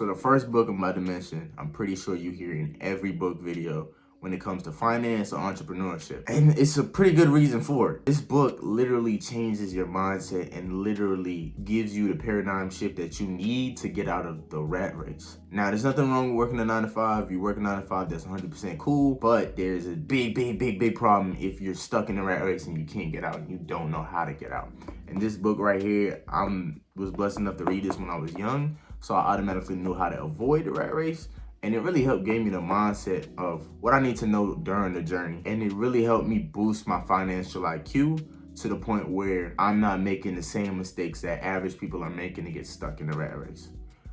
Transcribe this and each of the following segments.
So the first book I'm about to mention, I'm pretty sure you hear in every book video when it comes to finance or entrepreneurship. And it's a pretty good reason for it. This book literally changes your mindset and literally gives you the paradigm shift that you need to get out of the rat race. Now, there's nothing wrong with working a 9 to 5. If you work a 9 to 5, that's 100% cool. But there's a big problem if you're stuck in the rat race and you can't get out and you don't know how to get out. And this book right here, I was blessed enough to read this when I was young, so I automatically knew how to avoid the rat race. And it really helped give me the mindset of what I need to know during the journey. And it really helped me boost my financial IQ to the point where I'm not making the same mistakes that average people are making to get stuck in the rat race.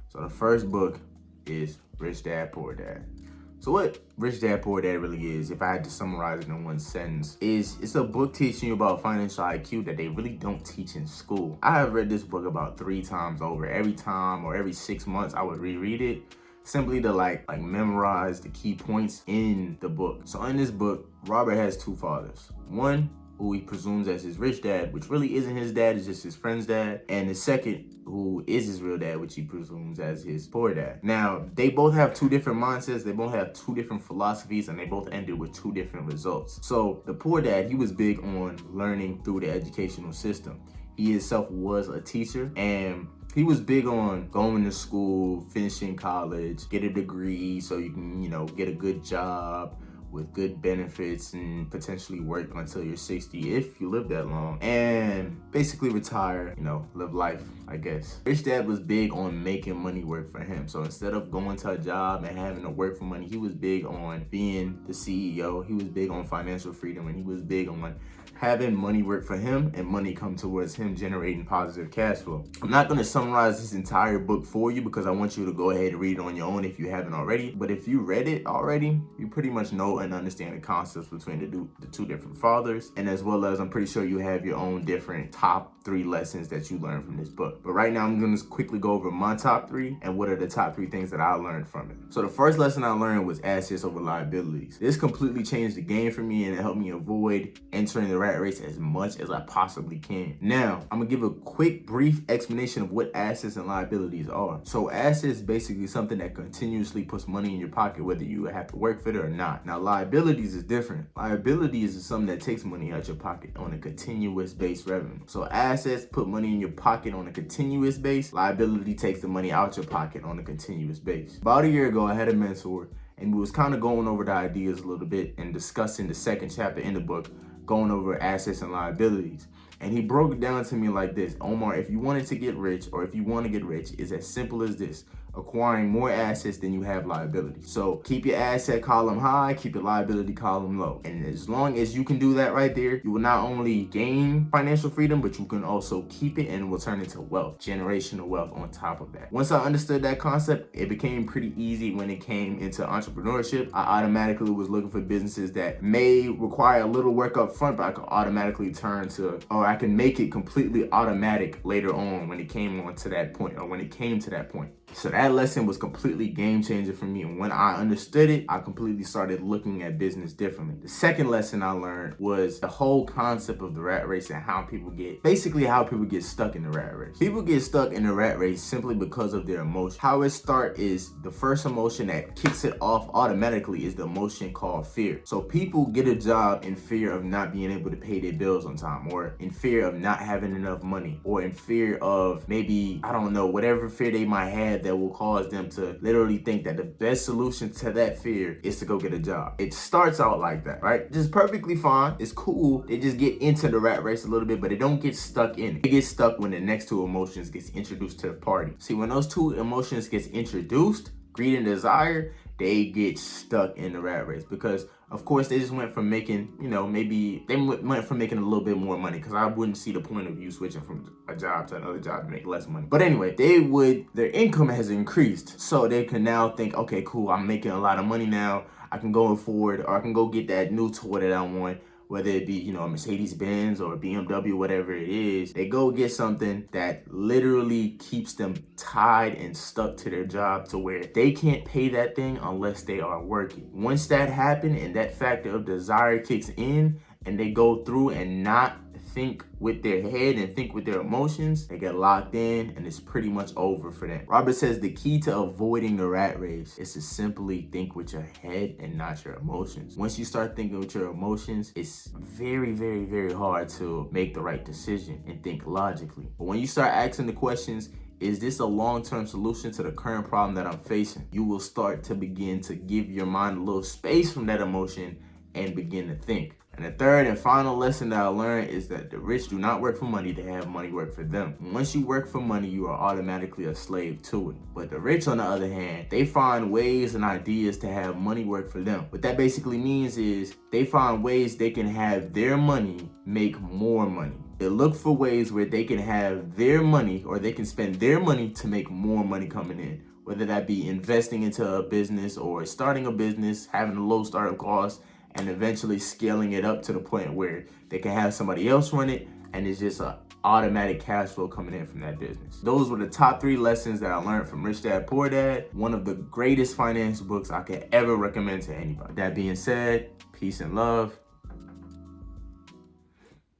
So the first book is Rich Dad, Poor Dad. So what Rich Dad, Poor Dad really is, if I had to summarize it in one sentence, is it's a book teaching you about financial IQ that they really don't teach in school. I have read this book about 3 times over. Every time or every 6 months, I would reread it, simply to like memorize the key points in the book. So in this book, Robert has 2 fathers. One who he presumes as his rich dad, which really isn't his dad, it's just his friend's dad. And the second who is his real dad, which he presumes as his poor dad. Now, they both have 2 different mindsets, they both have 2 different philosophies, and they both ended with 2 different results. So the poor dad, he was big on learning through the educational system. He himself was a teacher, and he was big on going to school, finishing college, get a degree so you can, get a good job with good benefits and potentially work until you're 60 if you live that long, and basically retire, live life, I guess. Rich Dad was big on making money work for him. So instead of going to a job and having to work for money, he was big on being the CEO. He was big on financial freedom, and he was big on having money work for him and money come towards him, generating positive cash flow. I'm not going to summarize this entire book for you because I want you to go ahead and read it on your own if you haven't already. But if you read it already, you pretty much know and understand the concepts between the 2 different fathers. And as well as I'm pretty sure you have your own different top 3 lessons that you learned from this book. But right now I'm going to quickly go over my top 3 and what are the top 3 things that I learned from it. So the first lesson I learned was assets over liabilities. This completely changed the game for me, and it helped me avoid entering the rat race as much as I possibly can. Now, I'm gonna give a quick, brief explanation of what assets and liabilities are. So assets is basically something that continuously puts money in your pocket, whether you have to work for it or not. Now, liabilities is different. Liabilities is something that takes money out your pocket on a continuous base revenue. So assets put money in your pocket on a continuous base. Liability takes the money out your pocket on a continuous base. About a year ago, I had a mentor, and we was kind of going over the ideas a little bit and discussing the second chapter in the book, going over assets and liabilities. And he broke it down to me like this: Omar, if you wanted to get rich, or if you want to get rich, it's as simple as this: acquiring more assets than you have liabilities. So keep your asset column high, keep your liability column low. And as long as you can do that right there, you will not only gain financial freedom, but you can also keep it, and it will turn into wealth, generational wealth on top of that. Once I understood that concept, it became pretty easy when it came into entrepreneurship. I automatically was looking for businesses that may require a little work up front, but I could automatically turn to, or I can make it completely automatic later on when it came to that point. So that lesson was completely game changer for me. And when I understood it, I completely started looking at business differently. The second lesson I learned was the whole concept of the rat race and how people get stuck in the rat race. People get stuck in the rat race simply because of their emotion. How it starts is the first emotion that kicks it off automatically is the emotion called fear. So people get a job in fear of not being able to pay their bills on time, or in fear of not having enough money, or in fear of maybe, whatever fear they might have that will cause them to literally think that the best solution to that fear is to go get a job. It starts out like that, right? Just perfectly fine. It's cool. They just get into the rat race a little bit, but they don't get stuck in it. They get stuck when the next 2 emotions gets introduced to the party. See, when those 2 emotions gets introduced, greed and desire, they get stuck in the rat race because, of course, they just went from making, maybe they went from making a little bit more money, because I wouldn't see the point of you switching from a job to another job to make less money. But anyway, their income has increased. So they can now think, okay, cool, I'm making a lot of money now. I can go forward, or I can go get that new toy that I want, whether it be, a Mercedes-Benz or a BMW, whatever it is. They go get something that literally keeps them tied and stuck to their job to where they can't pay that thing unless they are working. Once that happens and that factor of desire kicks in, and they go through and not think with their head and think with their emotions, they get locked in and it's pretty much over for them. Robert says the key to avoiding the rat race is to simply think with your head and not your emotions. Once you start thinking with your emotions, it's very, very, very hard to make the right decision and think logically. But when you start asking the questions, is this a long-term solution to the current problem that I'm facing? You will start to begin to give your mind a little space from that emotion and begin to think. And the third and final lesson that I learned is that the rich do not work for money, they have money work for them. Once you work for money, you are automatically a slave to it. But the rich, on the other hand, they find ways and ideas to have money work for them. What that basically means is they find ways they can have their money make more money. They look for ways where they can have their money, or they can spend their money to make more money coming in. Whether that be investing into a business or starting a business, having a low startup cost, and eventually scaling it up to the point where they can have somebody else run it, and it's just an automatic cash flow coming in from that business. Those were the top 3 lessons that I learned from Rich Dad Poor Dad, one of the greatest finance books I could ever recommend to anybody. That being said, peace and love.